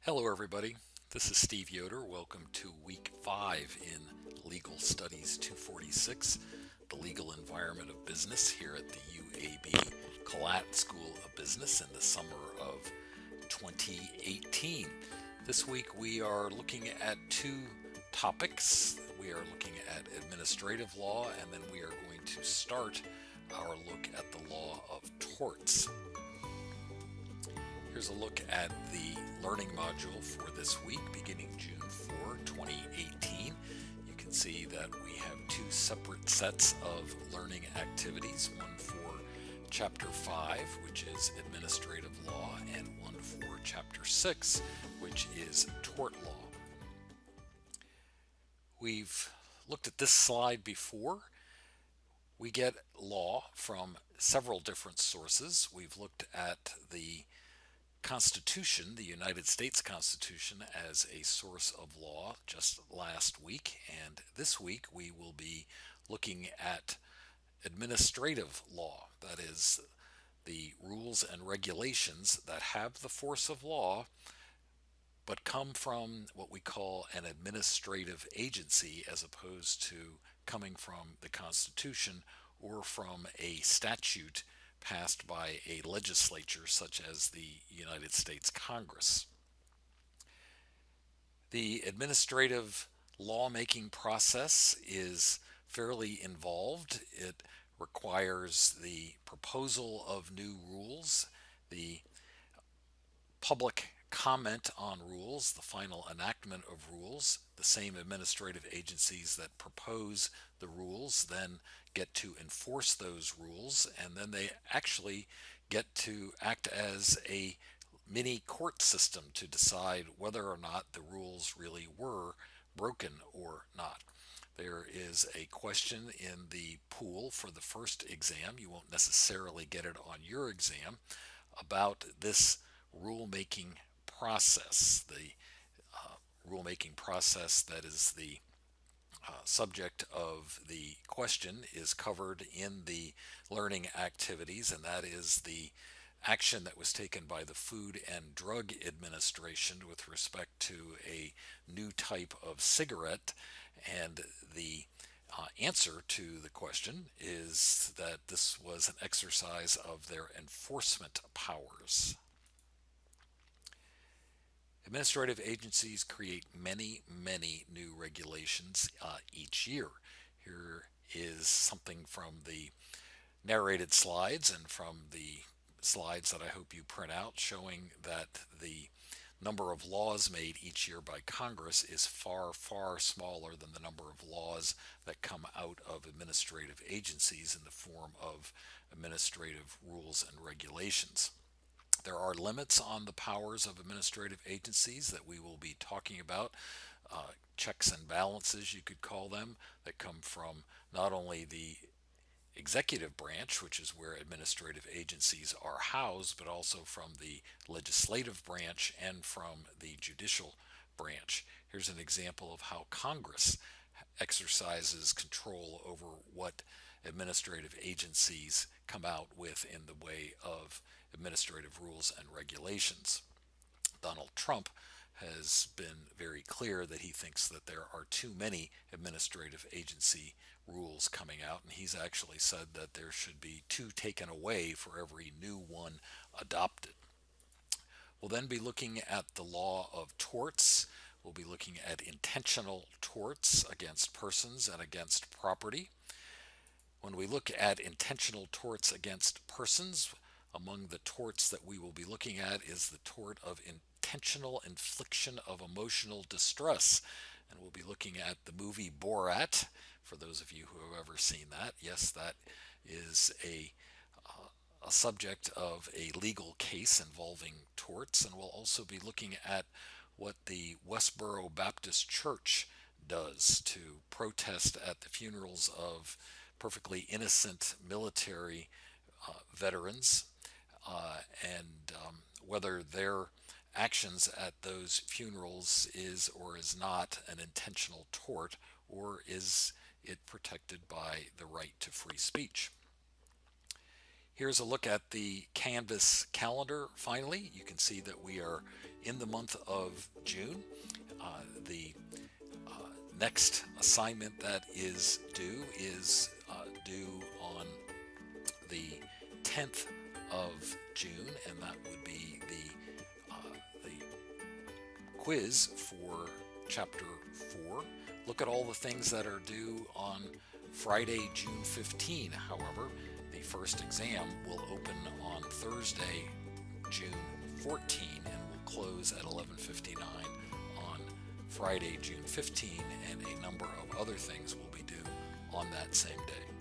Hello, everybody. This is Steve Yoder. Welcome to week 5 in Legal Studies 246, the legal environment of business here at the UAB Collat School of Business in the summer of 2018. This week we are looking at two topics. We are looking at administrative law, and then we are going to start our look at the law of torts. Here's a look at the learning module for this week, beginning June 4, 2018. You can see that we have two separate sets of learning activities, one for Chapter 5, which is Administrative Law, and one for Chapter 6, which is Tort Law. We've looked at this slide before. We get law from several different sources. We've looked at the Constitution, the United States Constitution, as a source of law just last week, and this week we will be looking at administrative law, that is, the rules and regulations that have the force of law but come from what we call an administrative agency as opposed to coming from the Constitution or from a statute passed by a legislature such as the United States Congress. The administrative lawmaking process is fairly involved. It requires the proposal of new rules, the public comment on rules, the final enactment of rules. The same administrative agencies that propose the rules then get to enforce those rules, and then they actually get to act as a mini court system to decide whether or not the rules really were broken or not. There is a question in the pool for the first exam. You won't necessarily get it on your exam about this rulemaking process. The rulemaking process that is the subject of the question is covered in the learning activities, and that is the action that was taken by the Food and Drug Administration with respect to a new type of cigarette. And the answer to the question is that this was an exercise of their enforcement powers. Administrative agencies create many, many new regulations each year. Here is something from the narrated slides and from the slides that I hope you print out showing that the number of laws made each year by Congress is far, far smaller than the number of laws that come out of administrative agencies in the form of administrative rules and regulations. There are limits on the powers of administrative agencies that we will be talking about, checks and balances, you could call them, that come from not only the executive branch, which is where administrative agencies are housed, but also from the legislative branch and from the judicial branch. Here's an example of how Congress exercises control over what administrative agencies come out with in the way of administrative rules and regulations. Donald Trump has been very clear that he thinks that there are too many administrative agency rules coming out, and he's actually said that there should be two taken away for every new one adopted. We'll then be looking at the law of torts. We'll be looking at intentional torts against persons and against property. When we look at intentional torts against persons, among the torts that we will be looking at is the tort of intentional infliction of emotional distress. And we'll be looking at the movie Borat, for those of you who have ever seen that. Yes, that is a subject of a legal case involving torts. And we'll also be looking at what the Westboro Baptist Church does to protest at the funerals of perfectly innocent military veterans, and whether their actions at those funerals is or is not an intentional tort, or is it protected by the right to free speech. Here's a look at the Canvas calendar. Finally, you can see that we are in the month of June. The next assignment that is due on the 10th of June, and that would be the quiz for Chapter 4. Look at all the things that are due on Friday, June 15. However, the first exam will open on Thursday, June 14, and will close at 11:59 on Friday, June 15, and a number of other things will be due on that same day.